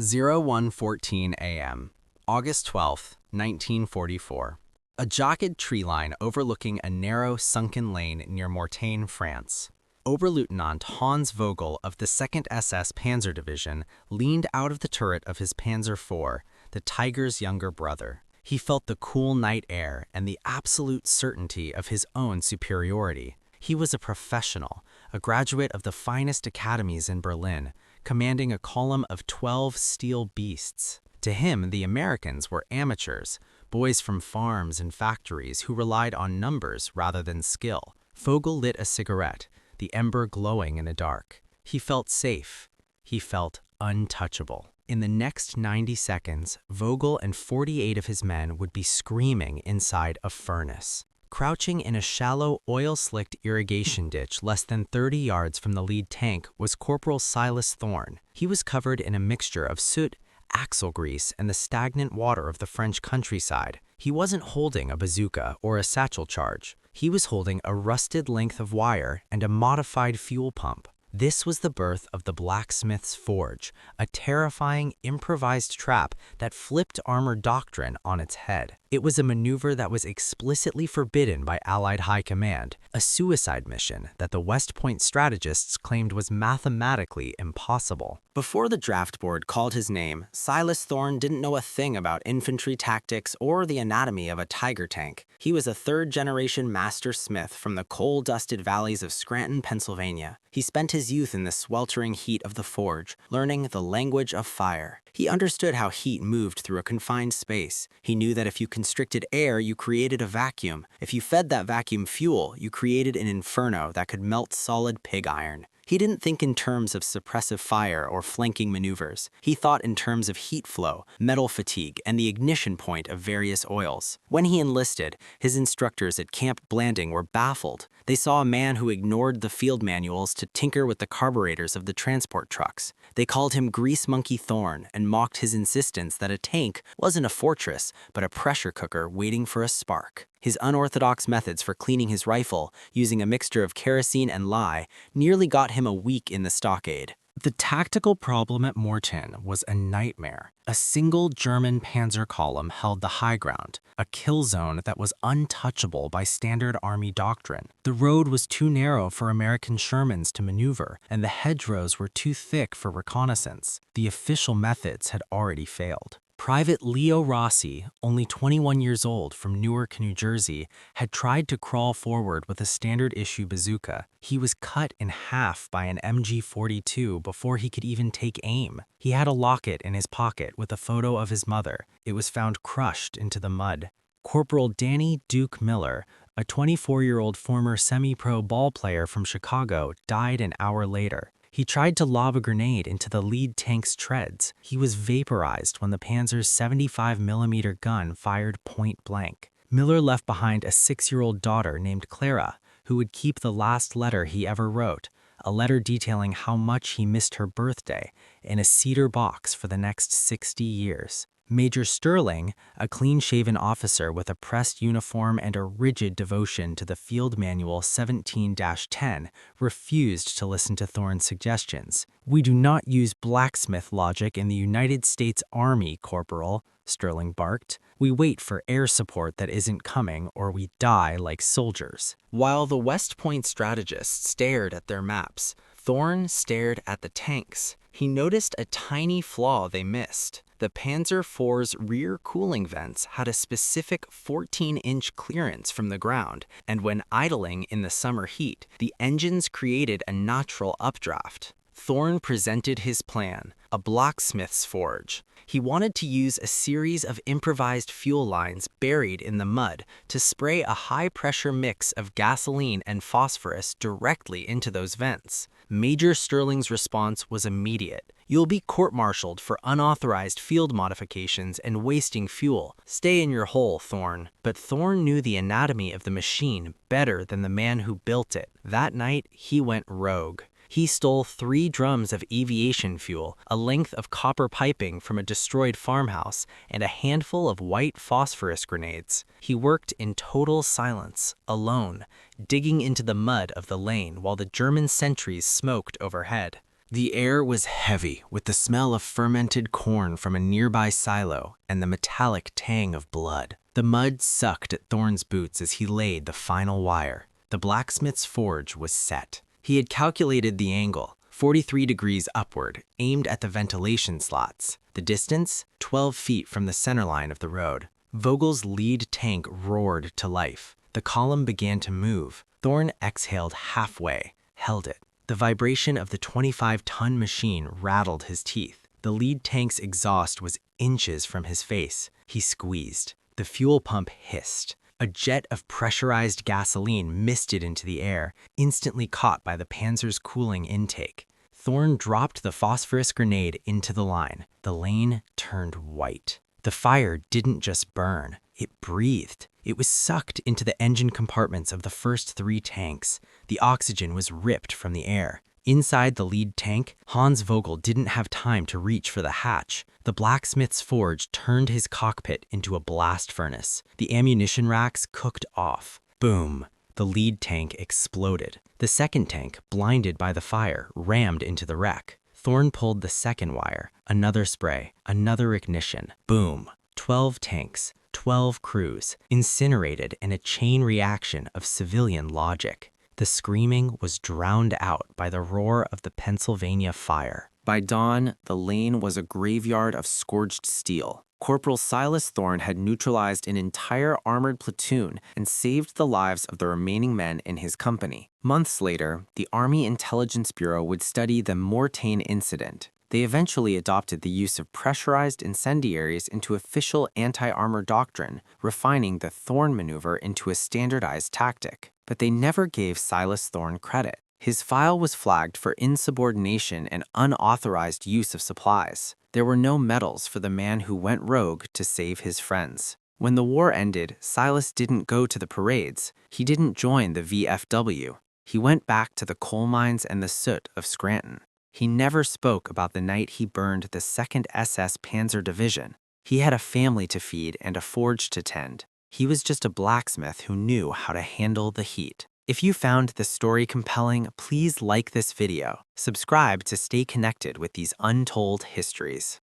01:14 a.m., August 12, 1944. A jagged tree line overlooking a narrow, sunken lane near Mortagne, France. Oberleutnant Hans Vogel of the 2nd SS Panzer Division leaned out of the turret of his Panzer IV, the Tiger's younger brother. He felt the cool night air and the absolute certainty of his own superiority. He was a professional, a graduate of the finest academies in Berlin, commanding a column of 12 steel beasts. To him, the Americans were amateurs, boys from farms and factories who relied on numbers rather than skill. Vogel lit a cigarette, the ember glowing in the dark. He felt safe. He felt untouchable. In the next 90 seconds, Vogel and 48 of his men would be screaming inside a furnace. Crouching in a shallow, oil-slicked irrigation ditch less than 30 yards from the lead tank was Corporal Silas Thorn. He was covered in a mixture of soot, axle grease, and the stagnant water of the French countryside. He wasn't holding a bazooka or a satchel charge. He was holding a rusted length of wire and a modified fuel pump. This was the birth of the blacksmith's forge, a terrifying, improvised trap that flipped armor doctrine on its head. It was a maneuver that was explicitly forbidden by Allied High Command, a suicide mission that the West Point strategists claimed was mathematically impossible. Before the draft board called his name, Silas Thorn didn't know a thing about infantry tactics or the anatomy of a Tiger tank. He was a third-generation master smith from the coal-dusted valleys of Scranton, Pennsylvania. He spent his youth in the sweltering heat of the forge, learning the language of fire. He understood how heat moved through a confined space. He knew that if you constricted air, you created a vacuum. If you fed that vacuum fuel, you created an inferno that could melt solid pig iron. He didn't think in terms of suppressive fire or flanking maneuvers. He thought in terms of heat flow, metal fatigue, and the ignition point of various oils. When he enlisted, his instructors at Camp Blanding were baffled. They saw a man who ignored the field manuals to tinker with the carburetors of the transport trucks. They called him Grease Monkey Thorn and mocked his insistence that a tank wasn't a fortress, but a pressure cooker waiting for a spark. His unorthodox methods for cleaning his rifle, using a mixture of kerosene and lye, nearly got him a week in the stockade. The tactical problem at Mortagne was a nightmare. A single German panzer column held the high ground, a kill zone that was untouchable by standard army doctrine. The road was too narrow for American Shermans to maneuver, and the hedgerows were too thick for reconnaissance. The official methods had already failed. Private Leo Rossi, only 21 years old from Newark, New Jersey, had tried to crawl forward with a standard-issue bazooka. He was cut in half by an MG-42 before he could even take aim. He had a locket in his pocket with a photo of his mother. It was found crushed into the mud. Corporal Danny Duke Miller, a 24-year-old former semi-pro ball player from Chicago, died an hour later. He tried to lob a grenade into the lead tank's treads. He was vaporized when the Panzer's 75mm gun fired point blank. Miller left behind a 6-year-old daughter named Clara, who would keep the last letter he ever wrote, a letter detailing how much he missed her birthday, in a cedar box for the next 60 years. Major Sterling, a clean-shaven officer with a pressed uniform and a rigid devotion to the Field Manual 17-10, refused to listen to Thorn's suggestions. "We do not use blacksmith logic in the United States Army, Corporal," Sterling barked. "We wait for air support that isn't coming, or we die like soldiers." While the West Point strategists stared at their maps, Thorn stared at the tanks. He noticed a tiny flaw they missed. The Panzer IV's rear cooling vents had a specific 14-inch clearance from the ground, and when idling in the summer heat, the engines created a natural updraft. Thorn presented his plan, a blacksmith's forge. He wanted to use a series of improvised fuel lines buried in the mud to spray a high-pressure mix of gasoline and phosphorus directly into those vents. Major Sterling's response was immediate. "You'll be court-martialed for unauthorized field modifications and wasting fuel. Stay in your hole, Thorn." But Thorn knew the anatomy of the machine better than the man who built it. That night, he went rogue. He stole 3 drums of aviation fuel, a length of copper piping from a destroyed farmhouse, and a handful of white phosphorus grenades. He worked in total silence, alone, digging into the mud of the lane while the German sentries smoked overhead. The air was heavy with the smell of fermented corn from a nearby silo and the metallic tang of blood. The mud sucked at Thorne's boots as he laid the final wire. The blacksmith's forge was set. He had calculated the angle, 43 degrees upward, aimed at the ventilation slots. The distance, 12 feet from the centerline of the road. Vogel's lead tank roared to life. The column began to move. Thorne exhaled halfway, held it. The vibration of the 25-ton machine rattled his teeth. The lead tank's exhaust was inches from his face. He squeezed. The fuel pump hissed. A jet of pressurized gasoline misted into the air, instantly caught by the Panzer's cooling intake. Thorne dropped the phosphorus grenade into the line. The lane turned white. The fire didn't just burn, it breathed. It was sucked into the engine compartments of the first 3 tanks. The oxygen was ripped from the air. Inside the lead tank, Hans Vogel didn't have time to reach for the hatch. The blacksmith's forge turned his cockpit into a blast furnace. The ammunition racks cooked off. Boom! The lead tank exploded. The second tank, blinded by the fire, rammed into the wreck. Thorne pulled the second wire. Another spray, another ignition. Boom! 12 tanks, 12 crews, incinerated in a chain reaction of civilian logic. The screaming was drowned out by the roar of the Pennsylvania fire. By dawn, the lane was a graveyard of scorched steel. Corporal Silas Thorne had neutralized an entire armored platoon and saved the lives of the remaining men in his company. Months later, the Army Intelligence Bureau would study the Mortain incident. They eventually adopted the use of pressurized incendiaries into official anti-armor doctrine, refining the Thorne maneuver into a standardized tactic. But they never gave Silas Thorne credit. His file was flagged for insubordination and unauthorized use of supplies. There were no medals for the man who went rogue to save his friends. When the war ended, Silas didn't go to the parades. He didn't join the VFW. He went back to the coal mines and the soot of Scranton. He never spoke about the night he burned the 2nd SS Panzer Division. He had a family to feed and a forge to tend. He was just a blacksmith who knew how to handle the heat. If you found this story compelling, please like this video. Subscribe to stay connected with these untold histories.